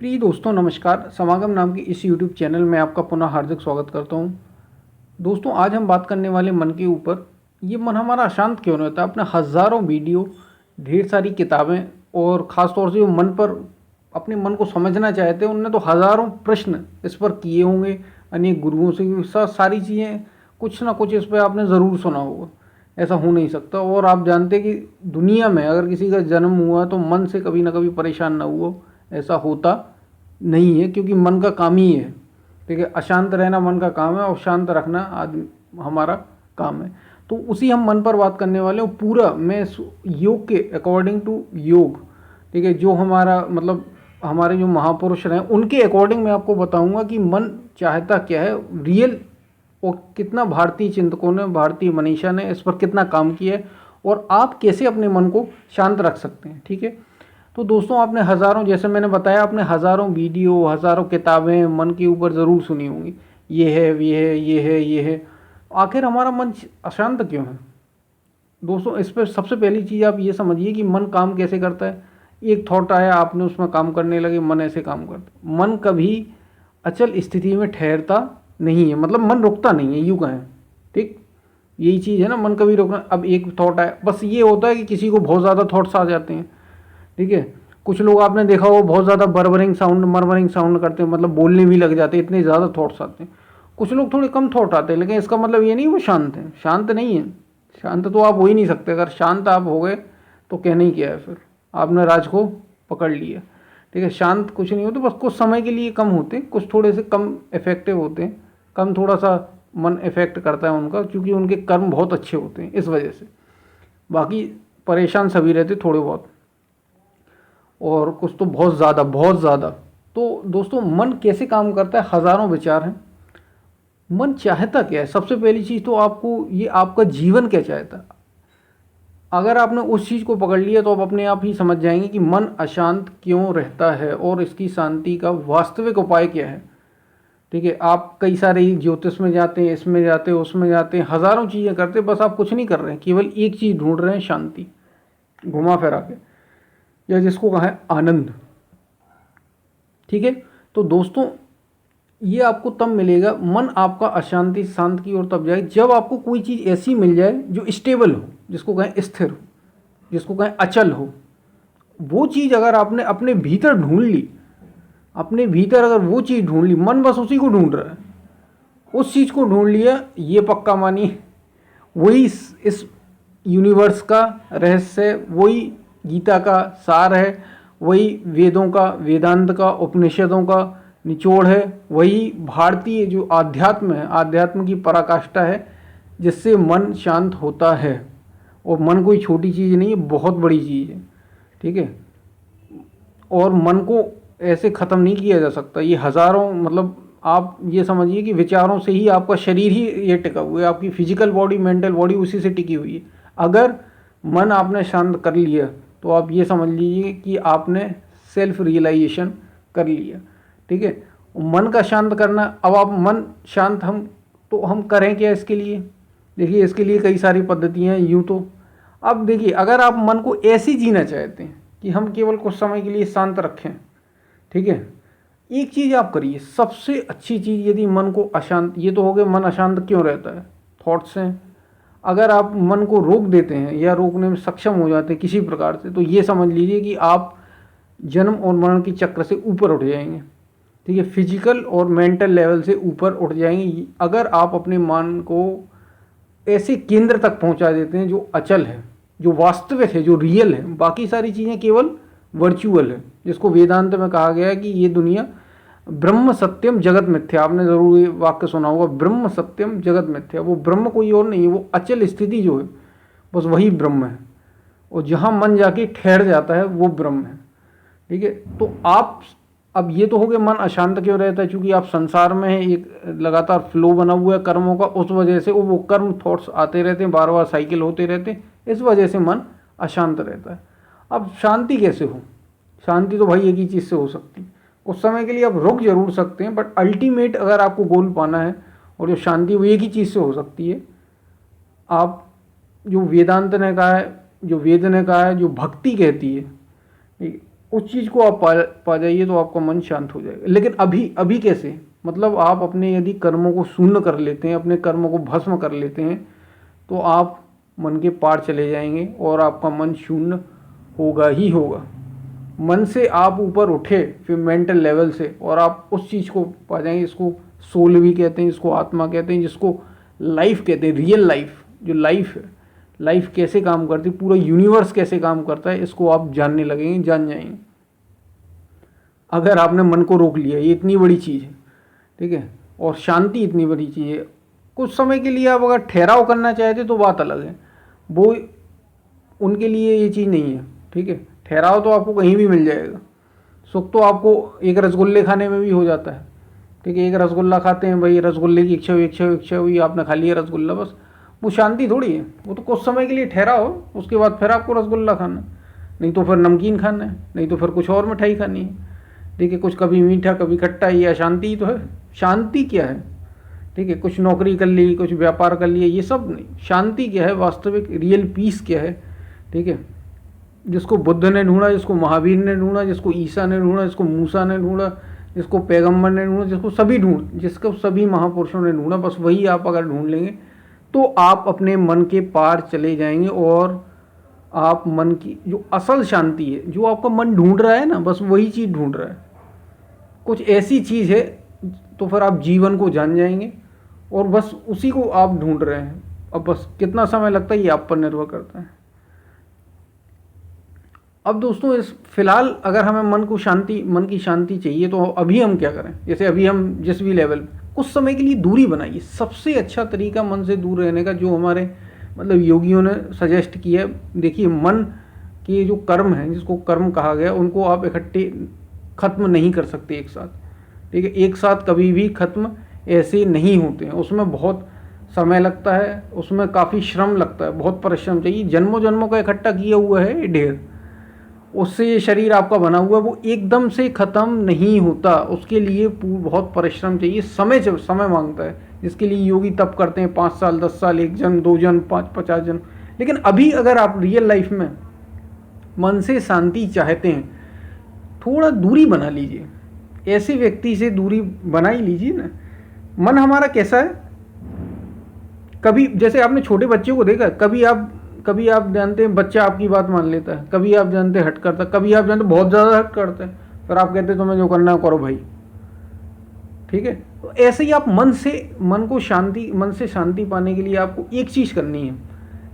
प्रिय दोस्तों नमस्कार। समागम नाम की इस यूट्यूब चैनल में आपका पुनः हार्दिक स्वागत करता हूं। दोस्तों आज हम बात करने वाले मन के ऊपर। ये मन हमारा अशांत क्यों नहीं होता। अपने हज़ारों वीडियो, ढेर सारी किताबें और ख़ास तौर से जो मन पर अपने मन को समझना चाहते हैं उनने तो हज़ारों प्रश्न इस पर किए होंगे। अनेक गुरुओं से सारी चीज़ें कुछ ना कुछ इस पर आपने ज़रूर सुना होगा। ऐसा हो नहीं सकता। और आप जानते कि दुनिया में अगर किसी का जन्म हुआ तो मन से कभी ना कभी परेशान ना हुआ, ऐसा होता नहीं है, क्योंकि मन का काम ही है। ठीक है, अशांत रहना मन का काम है और शांत रखना आदमी हमारा काम है। तो उसी हम मन पर बात करने वाले हैं पूरा। मैं योग के अकॉर्डिंग टू योग, ठीक है, जो हमारा मतलब हमारे जो महापुरुष रहे उनके अकॉर्डिंग मैं आपको बताऊंगा कि मन चाहता क्या है रियल, और कितना भारतीय चिंतकों ने, भारतीय मनीषा ने इस पर कितना काम किया है और आप कैसे अपने मन को शांत रख सकते हैं। ठीक है, तो दोस्तों आपने हज़ारों, जैसे मैंने बताया, आपने हज़ारों वीडियो, हज़ारों किताबें मन के ऊपर ज़रूर सुनी होंगी। ये है, ये है, ये है, ये है। आखिर हमारा मन अशांत क्यों है दोस्तों? इस पर सबसे पहली चीज़ आप ये समझिए कि मन काम कैसे करता है। एक थॉट आया, आपने उसमें काम करने लगे, मन ऐसे काम करता। मन कभी अचल स्थिति में ठहरता नहीं है, मतलब मन रुकता नहीं है, यूँ कहें। ठीक, यही चीज़ है ना, मन कभी रुकना। अब एक थॉट आया, बस ये होता है कि किसी को बहुत ज़्यादा थॉट्स आ जाते हैं। ठीक है, कुछ लोग आपने देखा हो बहुत ज़्यादा बर्बरिंग साउंड, मरमरिंग साउंड करते हैं, मतलब बोलने भी लग जाते हैं, इतने ज़्यादा थॉट्स आते हैं। कुछ लोग थोड़े कम थॉट आते हैं, लेकिन इसका मतलब ये नहीं वो शांत हैं। शांत नहीं है, शांत तो आप हो ही नहीं सकते। अगर शांत आप हो गए तो कहना ही क्या है, फिर आपने राज को पकड़ लिया। ठीक है, शांत कुछ नहीं होते, बस कुछ समय के लिए कम होते हैं, कुछ थोड़े से कम इफेक्टिव होते हैं, कम थोड़ा सा मन इफेक्ट करता है उनका, क्योंकि उनके कर्म बहुत अच्छे होते हैं इस वजह से। बाकी परेशान सभी रहते थोड़े बहुत, और कुछ तो बहुत ज़्यादा, बहुत ज़्यादा। तो दोस्तों मन कैसे काम करता है, हज़ारों विचार हैं। मन चाहता क्या है? सबसे पहली चीज़ तो आपको ये, आपका जीवन क्या चाहता है। अगर आपने उस चीज़ को पकड़ लिया तो आप अपने आप ही समझ जाएंगे कि मन अशांत क्यों रहता है और इसकी शांति का वास्तविक उपाय क्या है। ठीक है, आप कई सारे ज्योतिष में जाते हैं, इसमें जाते हैं, उसमें जाते हैं, हज़ारों चीज़ें करते हैं, बस आप कुछ नहीं कर रहे हैं, केवल एक चीज़ ढूंढ रहे हैं, शांति, घुमा फिरा के, या जिसको कहा है आनंद। ठीक है, तो दोस्तों ये आपको तब मिलेगा, मन आपका अशांति शांत की ओर तब जाए जब आपको कोई चीज़ ऐसी मिल जाए जो स्टेबल हो, जिसको कहें स्थिर हो, जिसको कहें अचल हो। वो चीज़ अगर आपने अपने भीतर ढूंढ ली, अपने भीतर अगर वो चीज़ ढूंढ ली, मन बस उसी को ढूंढ रहा है, उस चीज़ को ढूंढ लिया, ये पक्का मानिए वही इस यूनिवर्स का रहस्य, वही गीता का सार है, वही वेदों का, वेदांत का, उपनिषदों का निचोड़ है, वही भारतीय जो आध्यात्म है, आध्यात्म की पराकाष्ठा है, जिससे मन शांत होता है। और मन कोई छोटी चीज़ नहीं है, बहुत बड़ी चीज़ है। ठीक है, और मन को ऐसे ख़त्म नहीं किया जा सकता। ये हज़ारों, मतलब आप ये समझिए कि विचारों से ही आपका शरीर ही ये टिका हुआ है, आपकी फिजिकल बॉडी, मेंटल बॉडी उसी से टिकी हुई है। अगर मन आपने शांत कर लिया तो आप ये समझ लीजिए कि आपने सेल्फ रियलाइजेशन कर लिया। ठीक है, मन का शांत करना, अब आप मन शांत हम करें क्या इसके लिए? देखिए इसके लिए कई सारी पद्धतियाँ हैं यूँ तो। अब देखिए, अगर आप मन को ऐसे जीना चाहते हैं कि हम केवल कुछ समय के लिए शांत रखें, ठीक है, एक चीज़ आप करिए, सबसे अच्छी चीज़। यदि मन को अशांत, ये तो हो गया मन अशांत क्यों रहता है, थॉट्स हैं। अगर आप मन को रोक देते हैं या रोकने में सक्षम हो जाते हैं किसी प्रकार से, तो ये समझ लीजिए कि आप जन्म और मरण की चक्र से ऊपर उठ जाएंगे। ठीक है, फिजिकल और मेंटल लेवल से ऊपर उठ जाएंगे अगर आप अपने मन को ऐसे केंद्र तक पहुंचा देते हैं जो अचल है, जो वास्तविक है, जो रियल है। बाकी सारी चीज़ें केवल वर्चुअल है, जिसको वेदांत में कहा गया है कि ये दुनिया ब्रह्म सत्यम जगत मिथ्या। आपने ज़रूर ये वाक्य सुना होगा, ब्रह्म सत्यम जगत मिथ्या। वो ब्रह्म कोई और नहीं है, वो अचल स्थिति जो है बस वही ब्रह्म है, और जहाँ मन जाके ठहर जाता है वो ब्रह्म है। ठीक है, तो आप, अब ये तो हो गया मन अशांत क्यों रहता है, क्योंकि आप संसार में हैं, एक लगातार फ्लो बना हुआ है कर्मों का, उस वजह से वो कर्म थॉट्स आते रहते हैं, बार बार साइकिल होते रहते हैं, इस वजह से मन अशांत रहता है। अब शांति कैसे हो? शांति तो भाई एक ही चीज़ से हो सकती है। उस समय के लिए आप रुक जरूर सकते हैं, बट अल्टीमेट अगर आपको गोल पाना है और जो शांति वो एक ही चीज़ से हो सकती है। आप, जो वेदांत ने कहा है, जो वेद ने कहा है, जो भक्ति कहती है, उस चीज़ को आप पा जाइए तो आपका मन शांत हो जाएगा। लेकिन अभी अभी कैसे, मतलब आप अपने यदि कर्मों को शून्य कर लेते हैं, अपने कर्मों को भस्म कर लेते हैं, तो आप मन के पार चले जाएंगे और आपका मन शून्य होगा ही होगा। मन से आप ऊपर उठे फिर मेंटल लेवल से, और आप उस चीज़ को पा जाएंगे। इसको सोल भी कहते हैं, इसको आत्मा कहते हैं, जिसको लाइफ कहते हैं। रियल लाइफ, जो लाइफ है, लाइफ कैसे काम करती है, पूरा यूनिवर्स कैसे काम करता है, इसको आप जानने लगेंगे, जान जाएंगे। अगर आपने मन को रोक लिया, ये इतनी बड़ी चीज़ है, ठीक है, और शांति इतनी बड़ी चीज़ है। कुछ समय के लिए आप अगर ठहराव करना चाहते तो बात अलग है, वो उनके लिए ये चीज़ नहीं है, ठीक है। ठहराव तो आपको कहीं भी मिल जाएगा। सुख तो आपको एक रसगुल्ले खाने में भी हो जाता है, ठीक है। एक रसगुल्ला खाते हैं भाई, रसगुल्ले की इच्छा हुई, आपने खा लिया रसगुल्ला, बस। वो शांति थोड़ी है, वो तो कुछ समय के लिए ठहरा हो, उसके बाद फिर आपको रसगुल्ला खाना है, नहीं तो फिर नमकीन खाना है, नहीं तो फिर कुछ और मिठाई खानी है, ठीक है। कुछ कभी मीठा कभी खट्टा, ये अशांति ही तो है। शांति क्या है, ठीक है। कुछ नौकरी कर ली, कुछ व्यापार कर लिया, ये सब नहीं। शांति क्या है, वास्तविक रियल पीस क्या है, ठीक है। जिसको बुद्ध ने ढूंढा, जिसको महावीर ने ढूंढा, जिसको ईसा ने ढूंढा, जिसको मूसा ने ढूंढा, जिसको पैगंबर ने ढूंढा, जिसको सभी महापुरुषों ने ढूंढा, बस वही आप अगर ढूंढ लेंगे तो आप अपने मन के पार चले जाएंगे। और आप मन की जो असल शांति है, जो आपका मन ढूंढ रहा है ना, बस वही चीज़ ढूंढ रहा है। कुछ ऐसी चीज़ है तो फिर आप जीवन को जान जाएंगे, और बस उसी को आप ढूंढ रहे हैं। अब बस कितना समय लगता है ये आप पर निर्भर करता है। अब दोस्तों, इस फिलहाल अगर हमें मन की शांति चाहिए तो अभी हम क्या करें। जैसे अभी हम जिस भी लेवल, कुछ समय के लिए दूरी बनाइए। सबसे अच्छा तरीका मन से दूर रहने का, जो हमारे मतलब योगियों ने सजेस्ट किया है, देखिए, मन के जो कर्म हैं, जिसको कर्म कहा गया, उनको आप इकट्ठे खत्म नहीं कर सकते एक साथ, ठीक है। एक साथ कभी भी खत्म ऐसे नहीं होते हैं, उसमें बहुत समय लगता है, उसमें काफ़ी श्रम लगता है, बहुत परिश्रम चाहिए। जन्मों जन्मों का इकट्ठा किया हुआ है ये ढेर, उससे ये शरीर आपका बना हुआ है, वो एकदम से ख़त्म नहीं होता। उसके लिए बहुत परिश्रम चाहिए, समय मांगता है, जिसके लिए योगी तप करते हैं 5 साल 10 साल, 1 जन्म 2 जन्म 50 जन्म। लेकिन अभी अगर आप रियल लाइफ में मन से शांति चाहते हैं, थोड़ा दूरी बना लीजिए, ऐसे व्यक्ति से दूरी बना ही लीजिए ना। मन हमारा कैसा है, कभी जैसे आपने छोटे बच्चे को देखा, कभी आप जानते हैं बच्चा आपकी बात मान लेता है, कभी आप जानते हैं हट करता है, कभी आप जानते बहुत ज़्यादा हट करता है, फिर आप कहते हैं तुम्हें जो करना है करो भाई, ठीक है। तो ऐसे ही आप मन से शांति पाने के लिए आपको एक चीज़ करनी है।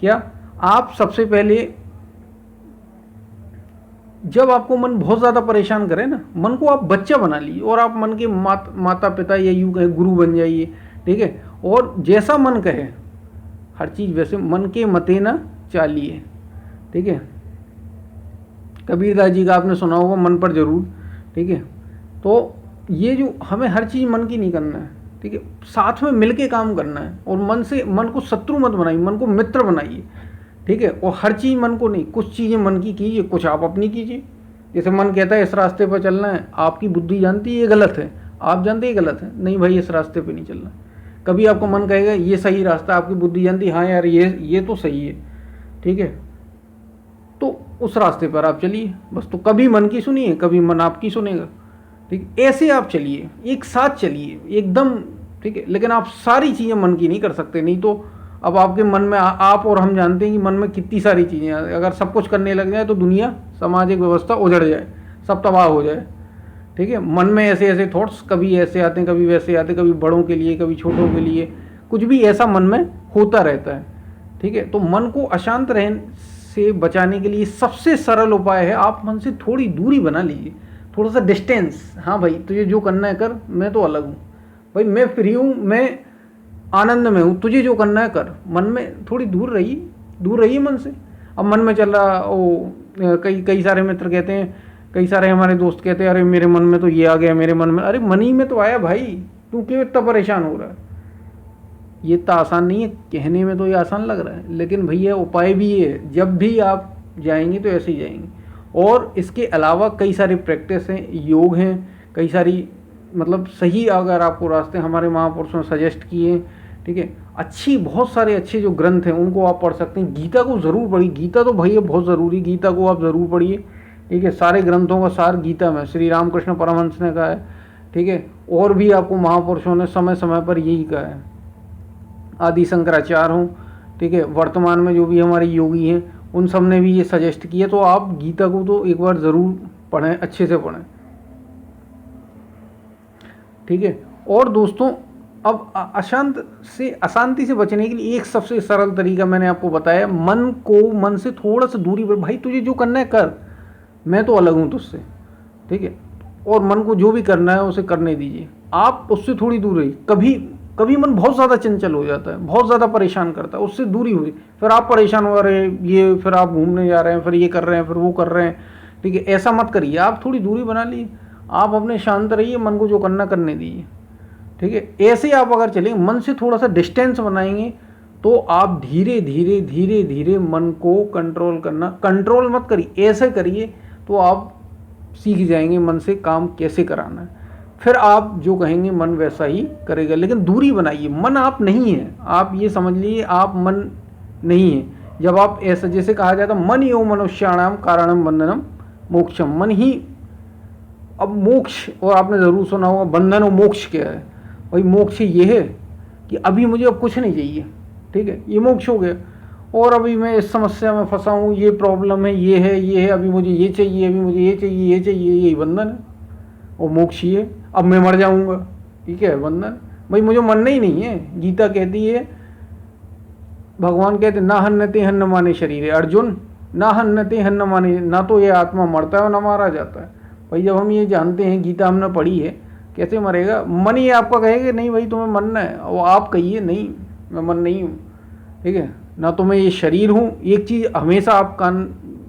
क्या? आप सबसे पहले, जब आपको मन बहुत ज़्यादा परेशान करे ना, मन को आप बच्चा बना लीजिए, और आप मन के माता पिता या यूँ कहें गुरु बन जाइए, ठीक है। और जैसा मन कहे हर चीज़ वैसे, मन के मते ना चालिए, ठीक है। कबीरदास जी का आपने सुना होगा, मन पर जरूर, ठीक है। तो ये जो हमें हर चीज़ मन की नहीं करना है, ठीक है, साथ में मिल के काम करना है। और मन को शत्रु मत बनाइए, मन को मित्र बनाइए, ठीक है। और हर चीज़ मन को नहीं, कुछ चीज़ें मन की कीजिए, कुछ आप अपनी कीजिए। जैसे मन कहता है इस रास्ते पर चलना है, आपकी बुद्धि जानती है ये गलत है, आप जानते हैं ये गलत है, नहीं भाई इस रास्ते पे नहीं चलना। कभी आपको मन कहेगा ये सही रास्ता, आपकी बुद्धि जानती है हाँ यार ये तो सही है, ठीक है, तो उस रास्ते पर आप चलिए बस। तो कभी मन की सुनिए, कभी मन आपकी सुनेगा, ठीक। ऐसे आप चलिए, एक साथ चलिए एकदम, ठीक है। लेकिन आप सारी चीज़ें मन की नहीं कर सकते, नहीं तो अब आपके मन में आप और हम जानते हैं कि मन में कितनी सारी चीज़ें, अगर सब कुछ करने लग जाए तो दुनिया, सामाजिक व्यवस्था उजड़ जाए, सब तबाह हो जाए, ठीक है। मन में ऐसे ऐसे थॉट्स कभी ऐसे आते हैं, कभी वैसे आते हैं, कभी बड़ों के लिए, कभी छोटों के लिए, कुछ भी ऐसा मन में होता रहता है, ठीक है। तो मन को अशांत रहने से बचाने के लिए सबसे सरल उपाय है, आप मन से थोड़ी दूरी बना लीजिए, थोड़ा सा डिस्टेंस। हाँ भाई तुझे जो करना है कर, मैं तो अलग हूँ भाई, मैं फ्री हूँ, मैं आनंद में हूँ, तुझे जो करना है कर। मन में थोड़ी दूर रहिए मन से। अब मन में चल रहा कई सारे मित्र कहते हैं, कई सारे हमारे दोस्त कहते हैं अरे मेरे मन में तो ये आ गया, मेरे मन में, अरे मन ही में तो आया भाई, तू क्यों इतना परेशान हो रहा है। ये इतना आसान नहीं है, कहने में तो ये आसान लग रहा है, लेकिन भैया उपाय भी ये है, जब भी आप जाएंगे तो ऐसे ही जाएंगे। और इसके अलावा कई सारी प्रैक्टिस हैं, योग हैं, कई सारी मतलब सही अगर आपको रास्ते हमारे महापुरुषों ने सजेस्ट किए हैं, ठीक है। बहुत सारे अच्छे जो ग्रंथ हैं उनको आप पढ़ सकते हैं। गीता को ज़रूर पढ़िए, गीता तो भैया बहुत ज़रूरी, गीता को आप ज़रूर पढ़िए, ठीक है, सारे ग्रंथों का सार गीता में श्री रामकृष्ण परमहंस ने कहा है। ठीक है, और भी आपको महापुरुषों ने समय समय पर यही कहा है, आदि शंकराचार्य हों, ठीक है, वर्तमान में जो भी हमारे योगी हैं उन सब ने भी ये सजेस्ट किया। तो आप गीता को तो एक बार ज़रूर पढ़ें, अच्छे से पढ़ें। ठीक है, और दोस्तों अब अशांति से बचने के लिए एक सबसे सरल तरीका मैंने आपको बताया, मन से थोड़ा सा दूरी पर, भाई तुझे जो करना है कर, मैं तो अलग हूँ तुझसे। ठीक है, और मन को जो भी करना है उसे करने दीजिए, आप उससे थोड़ी दूर रहिए। कभी कभी मन बहुत ज़्यादा चंचल हो जाता है, बहुत ज़्यादा परेशान करता है, उससे दूरी हुई, फिर आप परेशान हो रहे हैं, ये फिर आप घूमने जा रहे हैं, फिर ये कर रहे हैं, फिर वो कर रहे हैं। ठीक है, ऐसा मत करिए, आप थोड़ी दूरी बना लीजिए, आप अपने शांत रहिए, मन को जो करना करने दीजिए। ठीक है, ऐसे आप अगर चलेंगे, मन से थोड़ा सा डिस्टेंस बनाएंगे, तो आप धीरे धीरे धीरे धीरे मन को कंट्रोल मत करिए, ऐसे करिए तो आप सीख जाएंगे मन से काम कैसे कराना है। फिर आप जो कहेंगे मन वैसा ही करेगा। लेकिन दूरी बनाइए, मन आप नहीं है, आप ये समझ लीजिए आप मन नहीं है। जब आप ऐसा, जैसे कहा जाता मन यो मनुष्याणाम कारणम बंधनम मोक्षम, मन ही अब मोक्ष, और आपने ज़रूर सुना होगा बंधन और मोक्ष क्या है। भाई मोक्ष ये है कि अभी मुझे अब कुछ नहीं चाहिए, ठीक है, ये मोक्ष हो गया। और अभी मैं इस समस्या में फंसा हूँ, ये प्रॉब्लम है, ये है, अभी मुझे ये चाहिए, अभी मुझे ये चाहिए, यही बंधन है। और मोक्ष ये, अब मैं मर जाऊँगा, ठीक है, बंधन। भाई मुझे मरना ही नहीं है। गीता कहती है, भगवान कहते ना हन्नते हन्न माने शरीर, अर्जुन ना हन्नते हन्न माने, ना तो ये आत्मा मरता है और ना मारा जाता है। भाई जब हम ये जानते हैं, गीता हमने पढ़ी है, कैसे मरेगा? मन ही आपका कहेगा नहीं भाई तुम्हें मरना है, और आप कहिए नहीं मैं मन नहीं हूँ। ठीक है, ना तो मैं ये शरीर हूँ, एक चीज़ हमेशा आप कान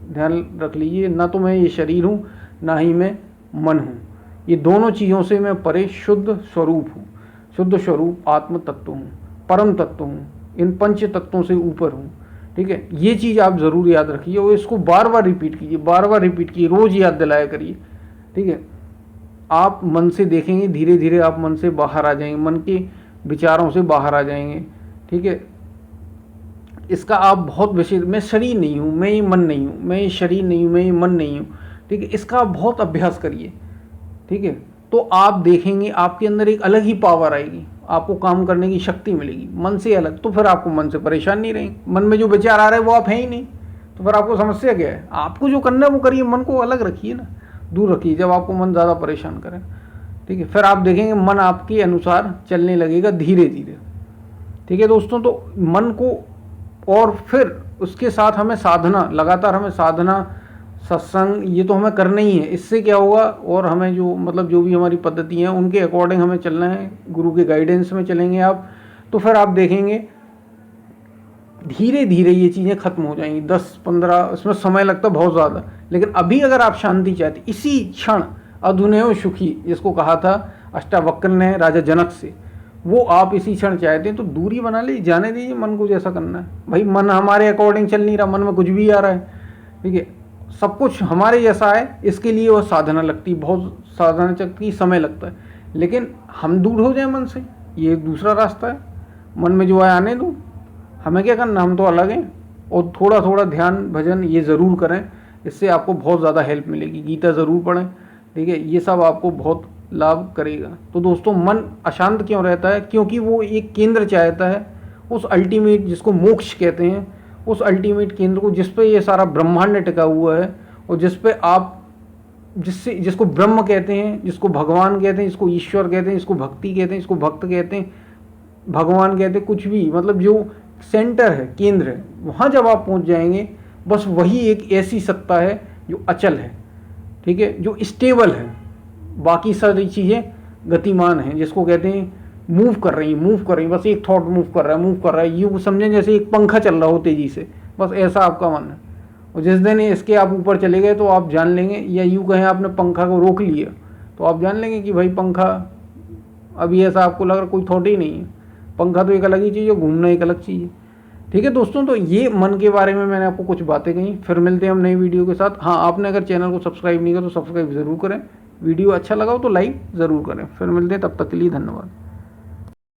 ध्यान रख लीजिए, ना तो मैं ये शरीर हूँ, ना ही मैं मन हूँ। ये दोनों चीज़ों से मैं परे शुद्ध स्वरूप हूँ, शुद्ध स्वरूप आत्म तत्व हूँ, परम तत्व हूँ, इन पंच तत्वों से ऊपर हूँ। ठीक है, ये चीज़ आप ज़रूर याद रखिए और इसको बार बार रिपीट कीजिए, बार बार रिपीट कीजिए, रोज़ याद दिलाया करिए। ठीक है, आप मन से देखेंगे, धीरे धीरे आप मन से बाहर आ जाएंगे, मन के विचारों से बाहर आ जाएंगे। ठीक है, इसका आप बहुत विशेष, मैं शरीर नहीं हूँ, मैं ये मन नहीं हूँ, मैं ये शरीर नहीं हूँ, मैं ये मन नहीं हूँ। ठीक है, इसका आप बहुत अभ्यास करिए। ठीक है, तो आप देखेंगे आपके अंदर एक अलग ही पावर आएगी, आपको काम करने की शक्ति मिलेगी मन से अलग। तो फिर आपको मन से परेशान नहीं रहेंगे, मन में जो विचार आ रहे हैं वो आप हैं ही नहीं, तो फिर आपको समस्या क्या है? आपको जो करना है वो करिए, मन को अलग रखिए ना, दूर रखिए जब आपको मन ज़्यादा परेशान करे। ठीक है, फिर आप देखेंगे मन आपके अनुसार चलने लगेगा धीरे धीरे। ठीक है दोस्तों, तो मन को, और फिर उसके साथ हमें साधना, लगातार हमें साधना, सत्संग, ये तो हमें करना ही है। इससे क्या होगा, और हमें जो मतलब जो भी हमारी पद्धति हैं उनके अकॉर्डिंग हमें चलना है, गुरु के गाइडेंस में चलेंगे आप, तो फिर आप देखेंगे धीरे धीरे ये चीज़ें खत्म हो जाएंगी। 10-15 इसमें समय लगता है बहुत ज़्यादा, लेकिन अभी अगर आप शांति चाहते, इसी क्षण अधुनैव सुखी जिसको कहा था अष्टावक्र ने राजा जनक से, वो आप इसी क्षण चाहते हैं तो दूरी बना लीजिए, जाने दीजिए मन को जैसा करना है। भाई मन हमारे अकॉर्डिंग चल नहीं रहा, मन में कुछ भी आ रहा है। ठीक है, सब कुछ हमारे जैसा है, इसके लिए वह साधना लगती, बहुत साधना चलती, समय लगता है। लेकिन हम दूर हो जाए मन से, ये एक दूसरा रास्ता है। मन में जो है आने दो, हमें क्या करना, हम तो अलग हैं। और थोड़ा थोड़ा ध्यान भजन ये ज़रूर करें, इससे आपको बहुत ज़्यादा हेल्प मिलेगी। गीता ज़रूर पढ़ें, ठीक है, ये सब आपको बहुत लाभ करेगा। तो दोस्तों, मन अशांत क्यों रहता है? क्योंकि वो एक केंद्र चाहता है, उस अल्टीमेट जिसको मोक्ष कहते हैं, उस अल्टीमेट केंद्र को, जिस पे ये सारा ब्रह्मांड टिका हुआ है, और जिस पे आप, जिसको ब्रह्म कहते हैं, जिसको भगवान कहते हैं, जिसको ईश्वर कहते हैं, जिसको भक्ति कहते हैं, जिसको भक्त कहते हैं, भगवान कहते हैं, कुछ भी, मतलब जो सेंटर है, केंद्र है, वहाँ जब आप पहुँच जाएंगे, बस वही एक ऐसी सत्ता है जो अचल है। ठीक है, जो स्टेबल है, बाकी सारी चीज़ें गतिमान हैं, जिसको कहते हैं मूव कर रही हैं, बस एक थॉट मूव कर रहा है, यूँ समझें जैसे एक पंखा चल रहा हो तेज़ी से, बस ऐसा आपका मन है। और जिस दिन इसके आप ऊपर चले गए तो आप जान लेंगे, या यूँ कहें आपने पंखा को रोक लिया, तो आप जान लेंगे कि भाई पंखा, अभी ऐसा आपको लग रहा कोई थॉट ही नहीं है, पंखा तो एक अलग ही चीज़ है, घूमना एक अलग चीज़ है। ठीक है दोस्तों, तो ये मन के बारे में मैंने आपको कुछ बातें कही। फिर मिलते हैं हम नई वीडियो के साथ। हाँ, आपने अगर चैनल को सब्सक्राइब नहीं किया तो सब्सक्राइब ज़रूर करें, वीडियो अच्छा लगा हो तो लाइक ज़रूर करें। फिर मिलते हैं, तब तक के लिए धन्यवाद।